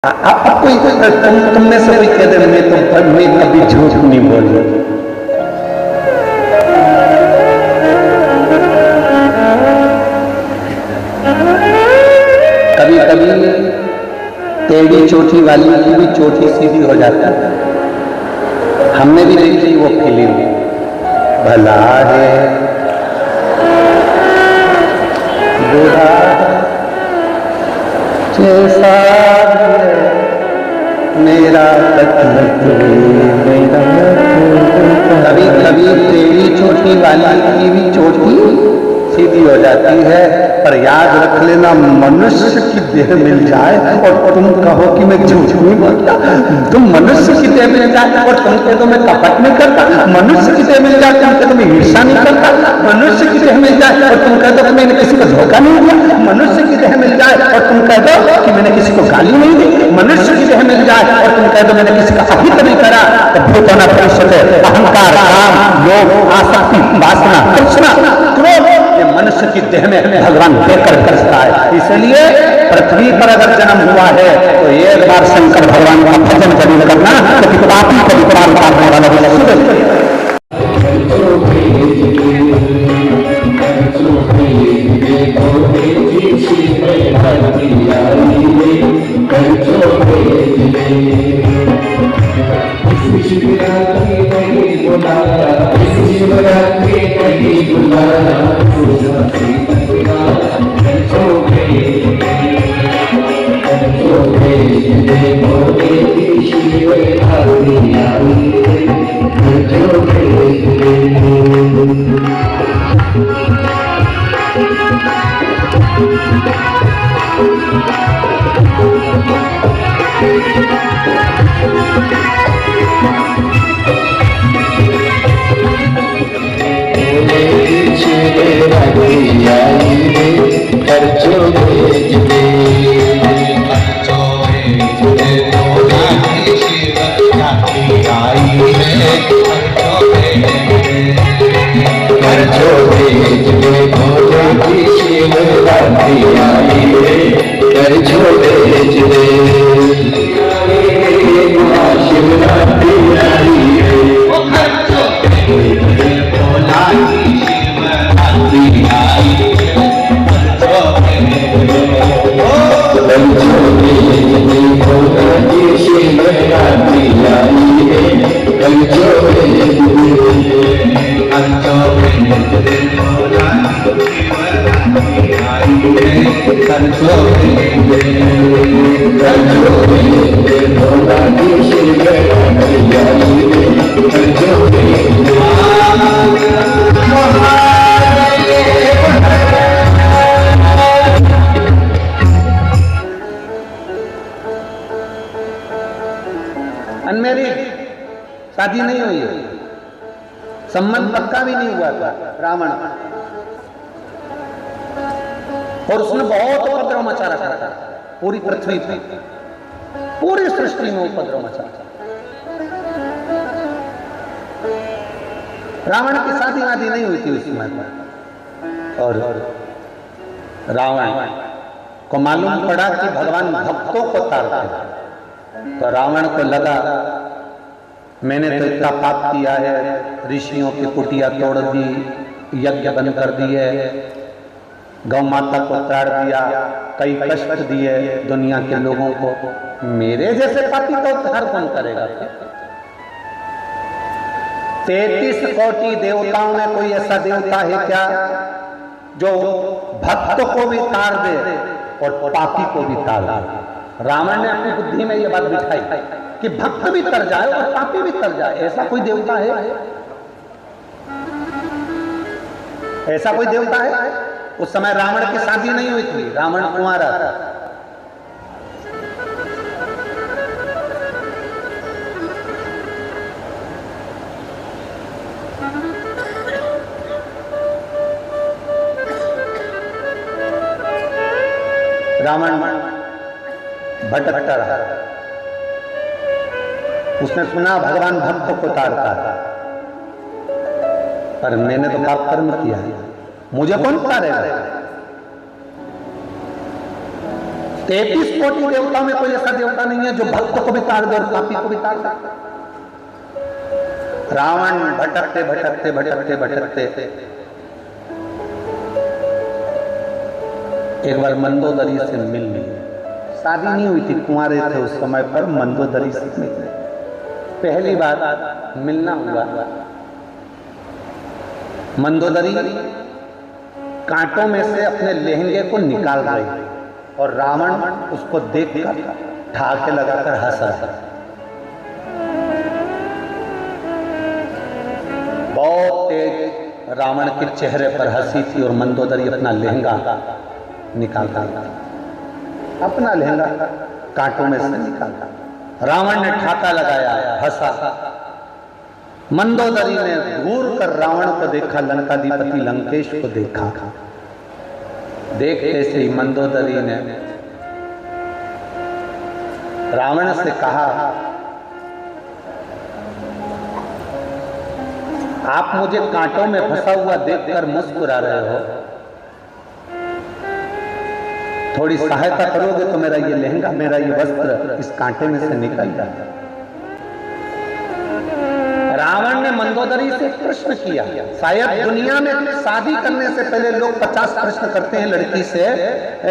अब कोई तुम में से कोई कह दे मैं कभी झूठ नहीं बोल रहा। कभी कभी टेढ़ी चोटी वाली की भी चोटी सीधी हो जाती है। हमने भी देखी वो फिल्म भला है बुरा जैसा मेरा कभी कभी टेढ़ी चोटी वाली की भी चोटी सीधी हो जाती है। पर याद रख लेना, मनुष्य की देह मिल जाए और तुम कहो कि मैं झूठ नहीं बोलता। तुम मनुष्य की देह मिल जाए और तुम कह दो मैं कपट नहीं करता। मनुष्य की देह मिल जाए तुम कह दो मैं ईर्ष्या नहीं करता। मनुष्य की देह मिल जाए और तुम कह दो कि मैंने किसी को धोखा नहीं दिया। मनुष्य की देह मिल जाए और तुम कह दो कि मैंने किसी को गाली नहीं दी। मनुष्य की देह मिल जाए और तुम कह दो मैंने किसी का अहित नहीं करा। तो भूतना परिषद अहंकार काम लोभ आसक्ति वासना तृष्णा क्रोध ये मनुष्य की देह में भगवान देकर करता है। इसलिए पृथ्वी पर अगर जन्म हुआ है तो एक बार शंकर भगवान का भजन जरूर करना, क्योंकि पापी को विपराम करने वाला शादी नहीं हुई है, संबंध पक्का भी नहीं हुआ था रावण, और उसने बहुत उपद्रव मचा रखा था पूरी पृथ्वी पर, पूरी सृष्टि में उपद्रव मचा था। रावण की शादी वादी नहीं हुई थी उस समय पर, और रावण को मालूम पड़ा कि भगवान भक्तों को तारते हैं, तो रावण को लगा मैंने तो इतना पाप किया है, ऋषियों की कुटिया तोड़ दी, यज्ञ बंद कर दिए, गौ माता को ताड़ दिया, कई कष्ट दिए दुनिया के लोगों को, मेरे जैसे पापी का उद्धार कौन करेगा? 33 कोटि देवताओं में कोई ऐसा देवता है क्या जो भक्त को भी तार दे और पापी को भी तार दे? रावण ने अपनी बुद्धि में यह बात बिठाई कि भक्त भी तर जाए और पापी भी तर जाए। ऐसा कोई देवता है? ऐसा कोई देवता है? उस समय रावण की शादी नहीं हुई थी, रावण कुंवारा था। रावण भटकता रहा, उसने सुना भगवान भक्तों को तारता है, पर मैंने तो पाप कर्म किया है, मुझे कौन तारेगा? 33 कोटि देवताओं में कोई ऐसा देवता नहीं है जो भक्त को भी ताड़ दे और पापी को भी ताड़ दे। रावण भटकते भटकते भटकते भटकते एक बार मंदोदरी से मिल ली। शादी नहीं हुई थी, कुंवारे थे उस समय पर, मंदोदरी से मिले। पहली बार मिलना हुआ। मंदोदरी कांटों में से अपने लहंगे को निकाल रही और रावण उसको देखकर ठाके लगाकर हंस रहा। बहुत तेज रावण के चेहरे पर हंसी थी और मंदोदरी अपना लहंगा निकालता था, अपना लहंगा कांटों में से निकाला। रावण ने ठाका लगाया, हंसा। मंदोदरी ने घूर कर रावण को देखा, लंकाधिपति लंकेश को देखा। देखते से ही मंदोदरी ने रावण से कहा, आप मुझे कांटों में फंसा हुआ देखकर मुस्कुरा रहे हो, थोड़ी सहायता करोगे तो मेरा ये लहंगा, मेरा ये वस्त्र इस कांटे में से निकल जाए। रावण ने मंदोदरी से प्रश्न किया। शायद दुनिया में शादी करने से पहले लोग 50 प्रश्न करते हैं लड़की से,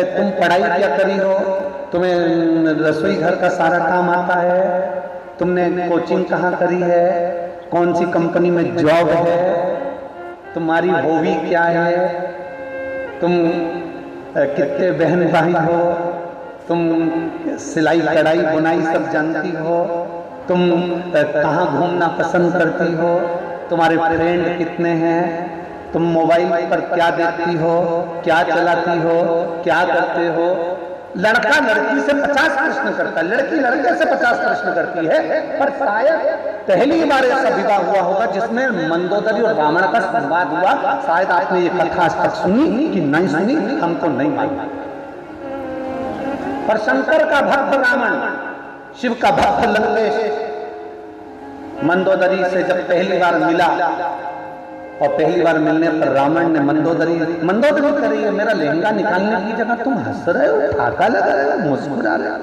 तुम पढ़ाई क्या करी हो, तुम्हें रसोई घर का सारा काम आता है, तुमने कोचिंग कहाँ करी है, कौन सी कंपनी में जॉब है, तुम्हारी हॉबी क्या है, तुम कितने बहन भाई हो, तुम सिलाई कढ़ाई बुनाई सब जानती हो, तुम कहाँ घूमना पसंद करती हो, तुम्हारे फ्रेंड कितने हैं, तुम मोबाइल पर क्या देखती हो, क्या चलाती हो, क्या करते हो। लड़का लड़की से 50 प्रश्न करता है, लड़की लड़के से 50 प्रश्न करती है। पर शायद पहली बार ऐसा विवाह हुआ होगा जिसमें मंदोदरी और रावण का संवाद हुआ। शायद आपने ये कथा आज तक सुनी कि नहीं सुनी, हमको नहीं मालूम। पर शंकर का भक्त रावण, शिव का भक्त लंकेश मंदोदरी से जब पहली बार मिला और पहली बार मिलने पर रावण ने मंदोदरी कर रही है, मेरा लहंगा निकालने की जगह तुम हंस रहे हो, ठाका लगा रहे हो, मुस्कुरा रहे हो।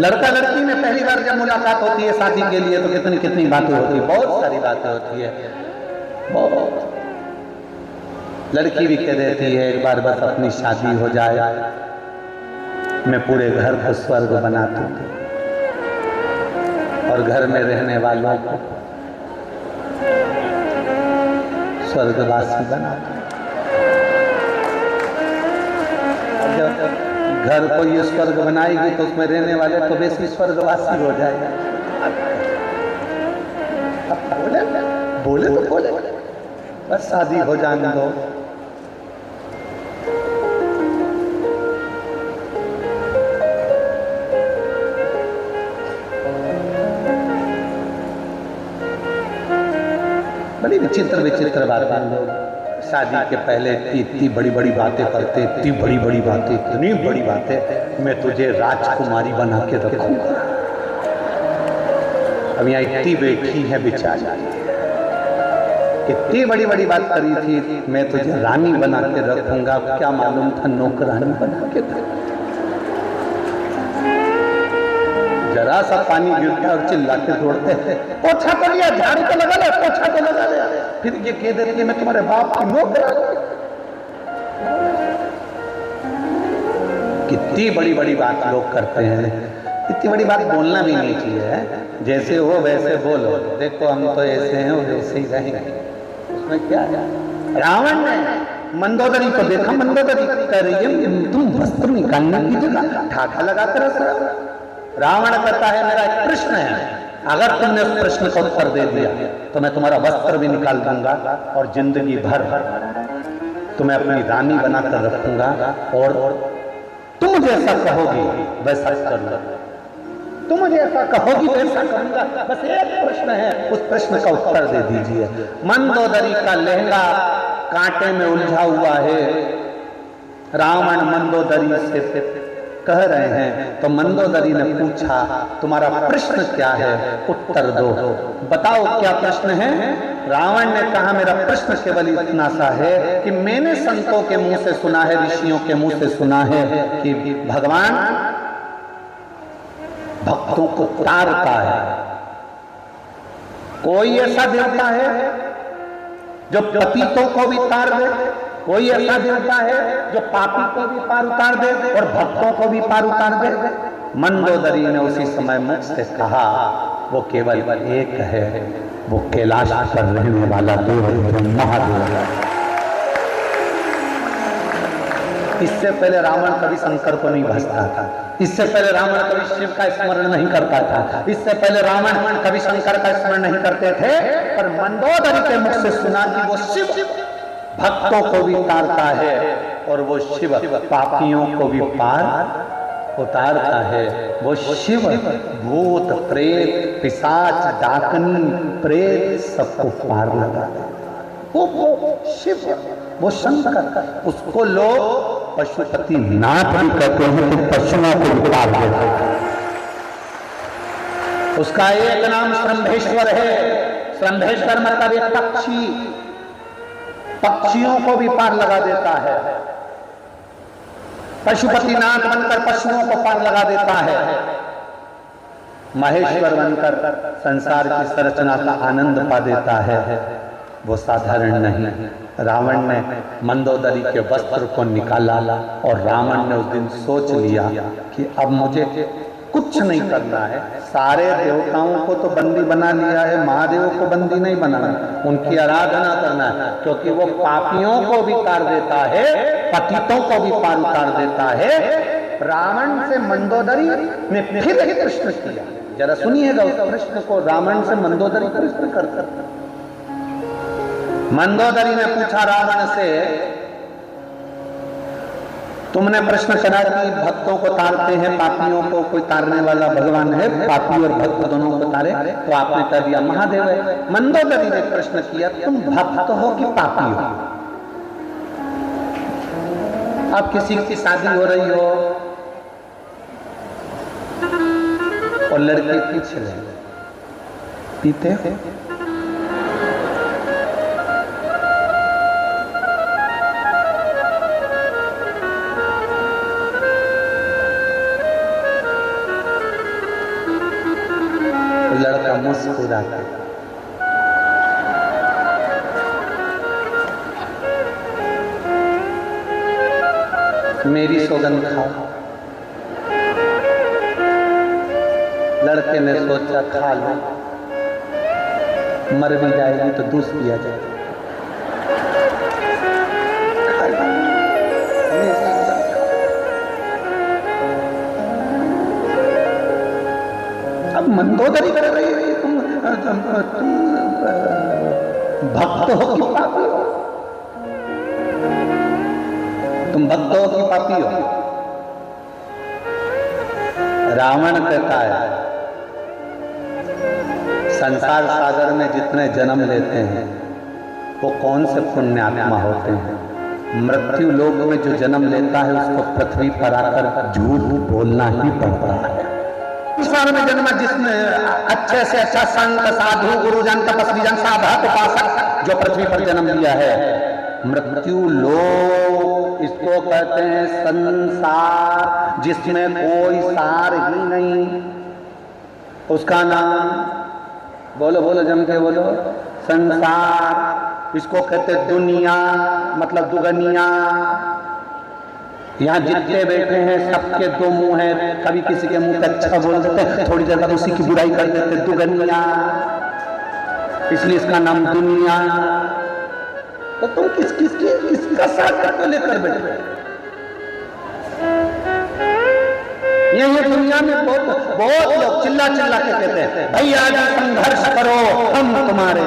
लड़का लड़की में पहली बार जब मुलाकात होती है शादी के लिए तो कितनी कितनी बातें होती है, बहुत सारी बातें होती है, बहुत। लड़की भी कह देती है एक बार बस अपनी शादी हो जाए, मैं पूरे घर को स्वर्ग बना दूंगी और घर में रहने वालों को स्वर्गवासी बना दूंगी। घर को ये स्वर्ग बनाएगी तो उसमें रहने वाले तो वैसे स्वर्गवासी हो जाएगा। बोले तो बोले, बस शादी हो जाने दो। बड़ी विचित्र विचित्र बातें लोग शादी के पहले इतनी बड़ी बड़ी बातें करते, इतनी बड़ी बड़ी बातें, इतनी बड़ी बातें, मैं तुझे राजकुमारी बना के रखूंगा। अब यहाँ इतनी बैठी है बेचारी, इतनी बड़ी बड़ी बात करी थी, मैं तुझे रानी बना के रखूंगा। क्या मालूम था नौकरानी बना के रखूंगा। जरा सा पानी गिरता और चिल्ला के दौड़ते हैं, पोछा तो लिया, झाड़ू तो लगा ले, पोछा तो लगा ले, फिर ये कह देती है मैं तुम्हारे बाप की नौकरानी। कितनी बड़ी बड़ी बात लोग करते हैं। इतनी बड़ी बात बोलना भी नहीं चाहिए, जैसे हो वैसे बोलो, देखो हम तो ऐसे हैं और ऐसे ही रहेंगे, उसमें क्या है। रावण ने मंदोदरी को देखा, मंदोदरी कह रही है तुम वस्त्र निकालने की जगह ठाका लगाकर हंस रहे हो। रावण कहता है मेरा एक प्रश्न है, अगर तुमने उस प्रश्न का उत्तर दे दिया तो मैं तुम्हारा वस्त्र भी निकाल दूंगा और जिंदगी भर तुम्हें अपनी रानी बनाकर रखूंगा और तुम जैसा कहोगी वैसा करूंगा, तुम जैसा कहोगी वैसा करूंगा। बस एक प्रश्न है, उस प्रश्न का उत्तर दे दीजिए। मंदोदरी का लहंगा कांटे में उलझा हुआ है। रावण मंदोदरी से कह रहे हैं। तो मंदोदरी ने पूछा, तुम्हारा प्रश्न क्या है, उत्तर दो, बताओ क्या प्रश्न है। रावण ने कहा, मेरा प्रश्न केवल इतना सा है कि मैंने संतों के मुंह से सुना है, ऋषियों के मुंह से सुना है कि भगवान भक्तों को तारता है। कोई ऐसा देवता है जो पतितों को भी तार दे, कोई ऐसा देवता है जो पापी को भी पार उतार दे और भक्तों को भी पार उतार दे। मंदोदरी ने उसी समय मुख से कहा, वो केवल एक है, वो कैलाश पर रहने वाला देव महादेव है। इससे पहले रावण कभी शंकर को नहीं भजता था, इससे पहले रावण कभी शिव का स्मरण नहीं करता था, इससे पहले रावण कभी शंकर का स्मरण नहीं करते थे। पर मंदोदरी के मुख से सुना कि वो शिव भक्तों को भी तारता है और वो शिव पापियों को भी पार उतारता है। वो शिव भूत प्रेत पिशाच डाकनी प्रेत सबको पार लगाता है। वो शिव, वो शंकर, उसको लोग पशुपति नाथ भी कहते हैं, तो पशुओं को भी पार देते हैं। उसका एक नाम श्रंभेश्वर है। श्रंभेश्वर मतलब एक पक्षी, पक्षियों को भी पार लगा देता है। पशुपति नाथ बनकर पशुओं को पार लगा देता है। महेश्वर बनकर संसार की संरचना का आनंद पा देता है। वो साधारण नहीं। रावण ने मंदोदरी के वस्त्र को निकाला और रावण ने उस दिन सोच लिया कि अब मुझे कुछ नहीं करना है। सारे देवताओं को तो बंदी बना लिया है, महादेव को बंदी नहीं बनाना, उनकी आराधना करना है, क्योंकि वो पापियों को भी तार देता है, पतितों को भी पार उतार देता है। रावण से मंदोदरी ने फिर एक प्रश्न किया, जरा सुनिएगा उस प्रश्न को। रावण से मंदोदरी प्रश्न करता, मंदोदरी ने पूछा रावण से, तुमने प्रश्न करा कि भक्तों को तारते हैं, पापियों को कोई तारने वाला भगवान है, पापी और भक्त दोनों को तारे, तो आपने कह दिया महादेव है। मंदोदरी ने प्रश्न किया, तुम भक्त हो कि पापी हो? अब किसी की शादी हो रही हो और लड़के पीछे रहे, पीते हो? लड़का मुस्कुराता, मेरी सौगंध खाओ। लड़के ने सोचा खा लो, मर भी जाएगी तो दूध पिया जाएगा। अब मंदोदरी कर रही है, तुम भक्त हो कि पापी हो? तुम भक्त हो कि पापी हो? रावण कहता है, संसार सागर में जितने जन्म लेते हैं वो कौन से पुण्यात्मा होते हैं। मृत्यु लोक में जो जन्म लेता है उसको पृथ्वी पर आकर झूठ बोलना ही पड़ता है। संसार में जन्मा जिसने अच्छे से अच्छा संत साधु गुरुजन तपस्वी जन साधक उपासक जो पृथ्वी पर जन्म लिया है, मृत्यु लोक इसको कहते हैं संसार, जिसमें कोई सार ही नहीं। उसका नाम बोलो बोलो जम के बोलो, संसार। इसको कहते दुनिया, मतलब दुगनिया। यहाँ जितने बैठे हैं सबके दो मुंह हैं, कभी किसी के मुंह पे अच्छा बोल देते हैं, थोड़ी देर बाद उसी की बुराई कर देते, दुगनिया, इसलिए इसका नाम दुनिया। तो तुम किसका साथ तो लेकर बैठे? ये दुनिया में बहुत लोग चिल्ला चिल्ला के कहते हैं, भैया संघर्ष करो हम तुम्हारे।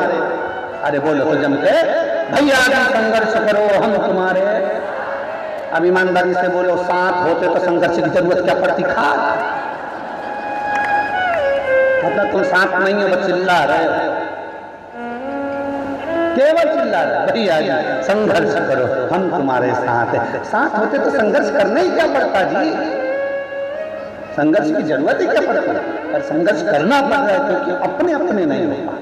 अरे बोलो तो जम के, भैया संघर्ष करो हम तुम्हारे। अब ईमानदारी से बोलो, साथ होते तो संघर्ष की जरूरत क्या पड़ती? खा मतलब तुम साथ नहीं हो, बस चिल्ला रहे हो, केवल चिल्ला रहे, भैया संघर्ष करो हम तुम्हारे साथ है। साथ होते तो संघर्ष करना ही क्या पड़ता जी? संघर्ष की जरूरत ही क्या पड़ती है, पर संघर्ष करना पड़ रहा है क्योंकि अपने अपने नहीं हो पा